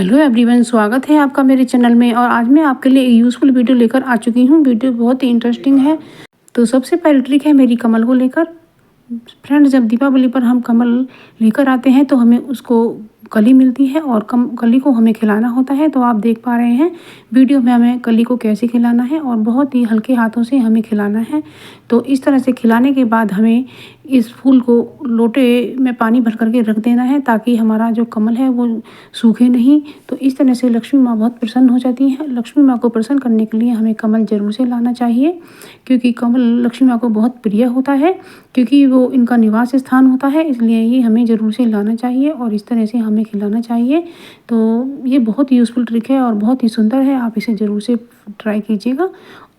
Hello everyone, स्वागत है आपका मेरे चैनल में। और आज मैं आपके लिए एक यूज़फुल वीडियो लेकर आ चुकी हूँ। वीडियो बहुत ही इंटरेस्टिंग है। तो सबसे पहली ट्रिक है मेरी कमल को लेकर। फ्रेंड, जब दीपावली पर हम कमल लेकर आते हैं तो हमें उसको कली मिलती है और कली को हमें खिलाना होता है। तो आप देख पा रहे हैं वीडियो में हमें कली को कैसे खिलाना है और बहुत ही हल्के हाथों से हमें खिलाना है। तो इस तरह से खिलाने के बाद हमें इस फूल को लोटे में पानी भर करके रख देना है ताकि हमारा जो कमल है वो सूखे नहीं। तो इस तरह से लक्ष्मी माँ बहुत प्रसन्न हो जाती है। लक्ष्मी माँ को प्रसन्न करने के लिए हमें कमल जरूर से लाना चाहिए, क्योंकि कमल लक्ष्मी माँ को बहुत प्रिय होता है, क्योंकि वो इनका निवास स्थान होता है। इसलिए ये हमें ज़रूर से लाना चाहिए और इस तरह से हमें खिलाना चाहिए। तो ये बहुत यूज़फुल ट्रिक है और बहुत ही सुंदर है। आप इसे ज़रूर से ट्राई कीजिएगा।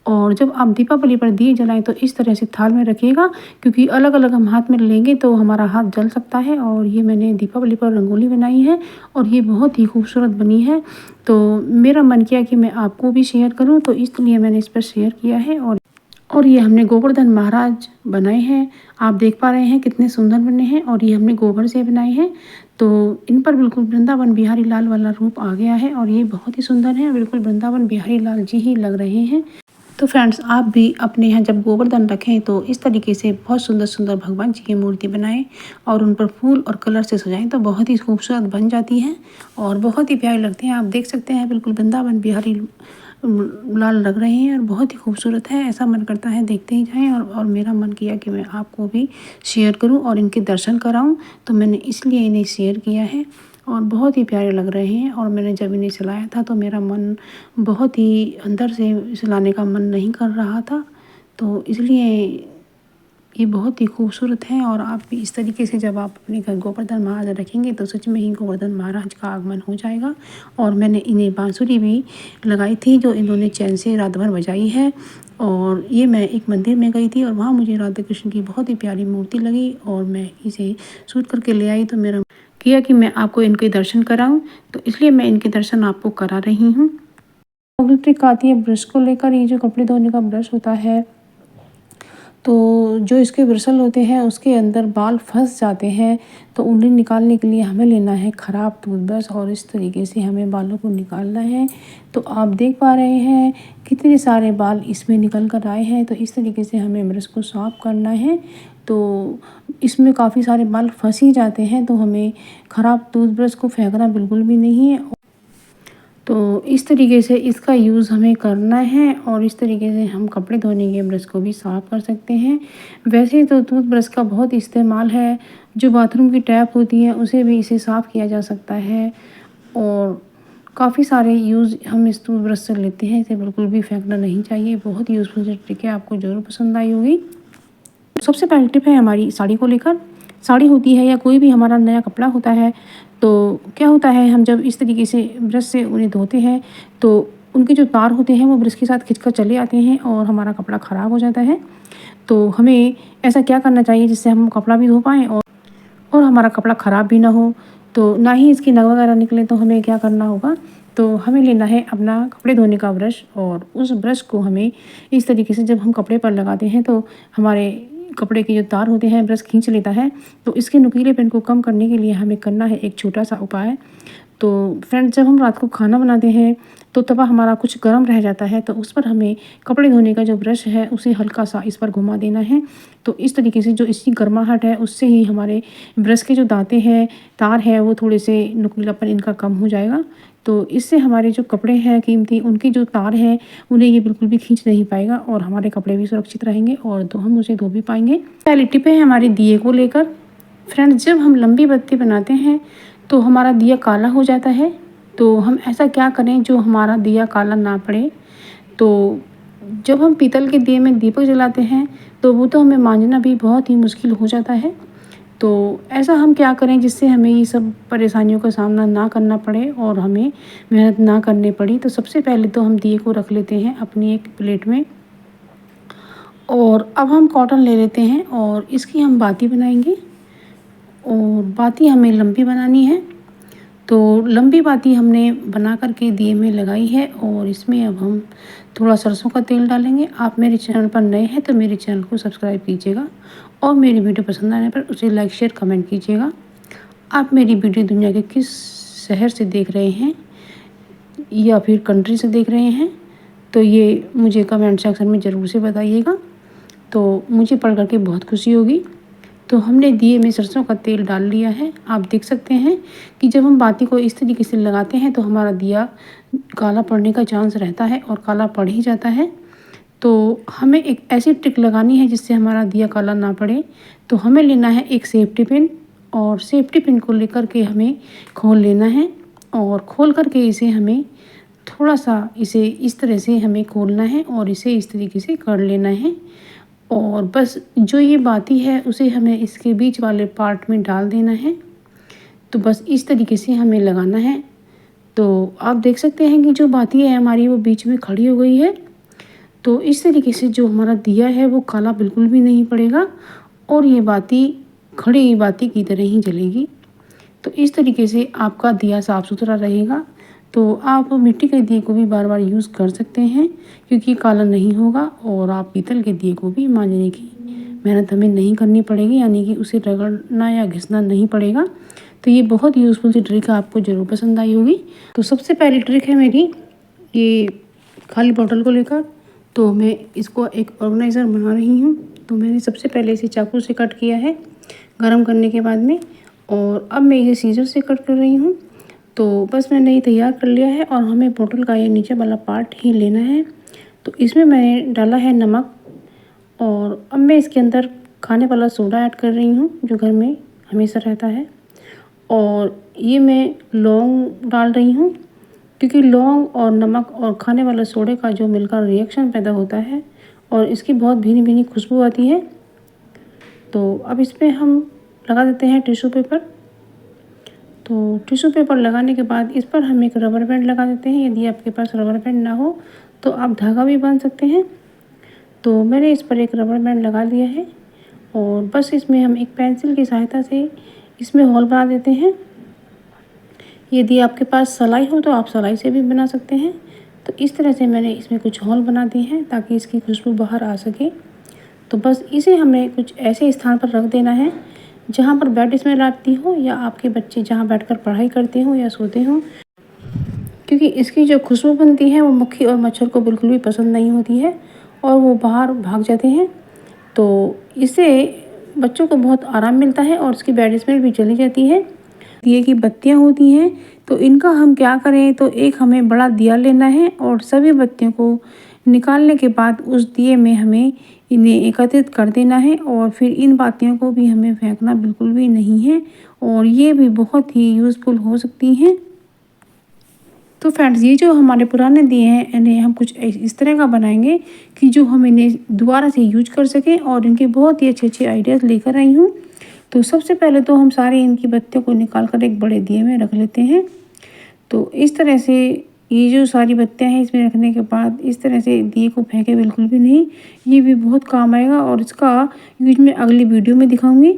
और जब आप दीपावली पर दिए जलाएं तो इस तरह से थाल में रखिएगा, क्योंकि अलग अलग हम हाथ में लेंगे तो हमारा हाथ जल सकता है। और ये मैंने दीपावली पर रंगोली बनाई है और ये बहुत ही खूबसूरत बनी है। तो मेरा मन किया कि मैं आपको भी शेयर करूं, तो इसलिए मैंने इस पर शेयर किया है। और ये हमने गोवर्धन महाराज बनाए हैं। आप देख पा रहे हैं कितने सुंदर बने हैं और ये हमने गोबर से बनाए हैं। तो इन पर बिल्कुल वृंदावन बिहारी लाल वाला रूप आ गया है और ये बहुत ही सुंदर है। बिल्कुल वृंदावन बिहारी लाल जी ही लग रहे हैं। तो फ्रेंड्स, आप भी अपने यहाँ जब गोवर्धन रखें तो इस तरीके से बहुत सुंदर सुंदर भगवान जी की मूर्ति बनाएं और उन पर फूल और कलर से सजाएं तो बहुत ही खूबसूरत बन जाती है और बहुत ही प्यारे लगते हैं। आप देख सकते हैं बिल्कुल वृंदावन बिहारी लाल लग रहे हैं और बहुत ही खूबसूरत है। ऐसा मन करता है देखते ही जाएं। और मेरा मन किया कि मैं आपको भी शेयर करूं और इनके दर्शन कराऊं, तो मैंने इसलिए इन्हें शेयर किया है। और बहुत ही प्यारे लग रहे हैं। और मैंने जब इन्हें सिलाया था तो मेरा मन बहुत ही अंदर से सिलाने का मन नहीं कर रहा था, तो इसलिए ये बहुत ही खूबसूरत है। और आप भी इस तरीके से जब आप अपने घर गोवर्धन महाराज रखेंगे तो सच में ही गोवर्धन महाराज का आगमन हो जाएगा। और मैंने इन्हें बांसुरी भी लगाई थी जो इन्होंने चैन से रात भर बजाई है। और ये मैं एक मंदिर में गई थी और वहाँ मुझे राधा कृष्ण की बहुत ही प्यारी मूर्ति लगी और मैं इसे शूट करके ले आई। तो मेरा किया कि मैं आपको इनके दर्शन कराऊं, तो इसलिए मैं इनके दर्शन आपको करा रही हूँ। अगली ट्रिक आती है ब्रश को लेकर। ये जो कपड़े धोने का ब्रश होता है, तो जो इसके ब्रिसल होते हैं उसके अंदर बाल फंस जाते हैं, तो उन्हें निकालने के लिए हमें लेना है ख़राब टूथब्रश और इस तरीके से हमें बालों को निकालना है। तो आप देख पा रहे हैं कितने सारे बाल इसमें निकल कर आए हैं। तो इस तरीके से हमें ब्रश को साफ करना है। तो इसमें काफ़ी सारे बाल फंस ही जाते हैं, तो हमें ख़राब टूथब्रश को फेंकना बिल्कुल भी नहीं है। तो इस तरीके से इसका यूज़ हमें करना है और इस तरीके से हम कपड़े धोने के ब्रश को भी साफ़ कर सकते हैं। वैसे तो टूथब्रश का बहुत इस्तेमाल है, जो बाथरूम की टैप होती है उसे भी इसे साफ़ किया जा सकता है। और काफ़ी सारे यूज़ हम इस टूथब्रश से लेते हैं, इसे बिल्कुल भी फेंकना नहीं चाहिए। बहुत यूज़फुल ट्रिक है, आपको ज़रूर पसंद आई होगी। सबसे पहली टिप है हमारी साड़ी को लेकर। साड़ी होती है या कोई भी हमारा नया कपड़ा होता है, तो क्या होता है हम जब इस तरीके से ब्रश से उन्हें धोते हैं तो उनके जो तार होते हैं वो ब्रश के साथ खिंचकर चले आते हैं और हमारा कपड़ा ख़राब हो जाता है। तो हमें ऐसा क्या करना चाहिए जिससे हम कपड़ा भी धो पाएँ और हमारा कपड़ा ख़राब भी ना हो, तो ना ही इसकी नग वगैरह निकले। तो हमें क्या करना होगा, तो हमें लेना है अपना कपड़े धोने का ब्रश और उस ब्रश को हमें इस तरीके से जब हम कपड़े पर लगाते हैं तो हमारे कपड़े के जो तार होते हैं ब्रश खींच लेता है। तो इसके नुकीलेपन को कम करने के लिए हमें करना है एक छोटा सा उपाय। तो फ्रेंड्स, जब हम रात को खाना बनाते हैं तो तवा हमारा कुछ गर्म रह जाता है, तो उस पर हमें कपड़े धोने का जो ब्रश है उसे हल्का सा इस पर घुमा देना है। तो इस तरीके से जो इसकी गर्माहट है उससे ही हमारे ब्रश के जो दांते हैं, तार है, वो थोड़े से नुकीलापन इनका कम हो जाएगा। तो इससे हमारे जो कपड़े हैं कीमती, उनके जो तार हैं उन्हें ये बिल्कुल भी खींच नहीं पाएगा और हमारे कपड़े भी सुरक्षित रहेंगे और तो हम उसे धो भी पाएंगे। पहली टिप है हमारे दिए को लेकर। फ्रेंड्स, जब हम लंबी बत्ती बनाते हैं तो हमारा दिया काला हो जाता है। तो हम ऐसा क्या करें जो हमारा दिया काला ना पड़े। तो जब हम पीतल के दिए में दीपक जलाते हैं तो वो तो हमें मांझना भी बहुत ही मुश्किल हो जाता है। तो ऐसा हम क्या करें जिससे हमें ये सब परेशानियों का सामना ना करना पड़े और हमें मेहनत ना करनी पड़ी। तो सबसे पहले तो हम दिए को रख लेते हैं अपनी एक प्लेट में और अब हम कॉटन ले लेते हैं और इसकी हम बाती बनाएंगे। और बाती हमें लंबी बनानी है। तो लंबी बाती हमने बना करके दिए में लगाई है और इसमें अब हम थोड़ा सरसों का तेल डालेंगे। आप मेरे चैनल पर नए हैं तो मेरे चैनल को सब्सक्राइब कीजिएगा और मेरी वीडियो पसंद आने पर उसे लाइक शेयर कमेंट कीजिएगा। आप मेरी वीडियो दुनिया के किस शहर से देख रहे हैं या फिर कंट्री से देख रहे हैं तो ये मुझे कमेंट सेक्शन में ज़रूर से बताइएगा, तो मुझे पढ़ कर के बहुत खुशी होगी। तो हमने दिए में सरसों का तेल डाल लिया है। आप देख सकते हैं कि जब हम बाती को इस तरीके से लगाते हैं तो हमारा दिया काला पड़ने का चांस रहता है और काला पड़ ही जाता है। तो हमें एक ऐसी ट्रिक लगानी है जिससे हमारा दिया काला ना पड़े। तो हमें लेना है एक सेफ्टी पिन और सेफ्टी पिन को लेकर के हमें खोल लेना है और खोल करके इसे हमें थोड़ा सा इसे इस तरह से हमें खोलना है और इसे इस तरीके से कर लेना है। और बस जो ये बाती है उसे हमें इसके बीच वाले पार्ट में डाल देना है। तो बस इस तरीके से हमें लगाना है। तो आप देख सकते हैं कि जो बाती है हमारी वो बीच में खड़ी हो गई है। तो इस तरीके से जो हमारा दिया है वो काला बिल्कुल भी नहीं पड़ेगा और ये बाती खड़ी बाती की तरह ही जलेगी। तो इस तरीके से आपका दिया साफ़ सुथरा रहेगा। तो आप मिट्टी के दिए को भी बार बार यूज़ कर सकते हैं क्योंकि काला नहीं होगा और आप पीतल के दिए को भी मांजने की मेहनत हमें नहीं करनी पड़ेगी, यानी कि उसे रगड़ना या घिसना नहीं पड़ेगा। तो ये बहुत यूज़फुल सी ट्रिक आपको ज़रूर पसंद आई होगी। तो सबसे पहली ट्रिक है मेरी ये खाली बॉटल को लेकर। तो मैं इसको एक ऑर्गेनाइज़र बना रही हूँ। तो मैंने सबसे पहले इसे चाकू से कट किया है गरम करने के बाद में, और अब मैं इसे सीजर से कट कर रही हूँ। तो बस मैंने ये तैयार कर लिया है और हमें बोतल का ये नीचे वाला पार्ट ही लेना है। तो इसमें मैंने डाला है नमक और अब मैं इसके अंदर खाने वाला सोडा ऐड कर रही हूँ जो घर में हमेशा रहता है। और ये मैं लौंग डाल रही हूँ क्योंकि लौंग और नमक और खाने वाले सोडे का जो मिलकर रिएक्शन पैदा होता है और इसकी बहुत भीनी भीनी खुशबू आती है। तो अब इस पर हम लगा देते हैं टिश्यू पेपर। तो टिश्यू पेपर लगाने के बाद इस पर हम एक रबर बैंड लगा देते हैं। यदि आपके पास रबर बैंड ना हो तो आप धागा भी बांध सकते हैं। तो मैंने इस पर एक रबर बैंड लगा दिया है और बस इसमें हम एक पेंसिल की सहायता से इसमें होल बना देते हैं। यदि आपके पास सलाई हो तो आप सलाई से भी बना सकते हैं। तो इस तरह से मैंने इसमें कुछ होल बना दिए हैं ताकि इसकी खुशबू बाहर आ सके। तो बस इसे हमें कुछ ऐसे स्थान पर रख देना है जहाँ पर बैड स्मेल आती हो या आपके बच्चे जहाँ बैठकर पढ़ाई करते हो या सोते हो, क्योंकि इसकी जो खुशबू बनती है वो मक्खी और मच्छर को बिल्कुल भी पसंद नहीं होती है और वो बाहर भाग जाते हैं। तो इससे बच्चों को बहुत आराम मिलता है और इसकी बैड स्मेल भी चली जाती है। दिए की बत्तियां होती हैं तो इनका हम क्या करें, तो एक हमें बड़ा दिया लेना है और सभी बत्तियों को निकालने के बाद उस दिए में हमें इन्हें एकत्रित कर देना है और फिर इन बातियों को भी हमें फेंकना बिल्कुल भी नहीं है और ये भी बहुत ही यूज़फुल हो सकती हैं। तो फ्रेंड्स ये जो हमारे पुराने दिए हैं इन्हें हम कुछ इस तरह का बनाएंगे कि जो हम इन्हें दोबारा से यूज कर सकें और इनके बहुत ही अच्छे अच्छे आइडियाज़ लेकर आई हूँ। तो सबसे पहले तो हम सारी इनकी बत्तियों को निकाल कर एक बड़े दिए में रख लेते हैं। तो इस तरह से ये जो सारी बत्तियां हैं इसमें रखने के बाद इस तरह से दिए को फेंके बिल्कुल भी नहीं, ये भी बहुत काम आएगा और इसका यूज मैं अगली वीडियो में दिखाऊंगी।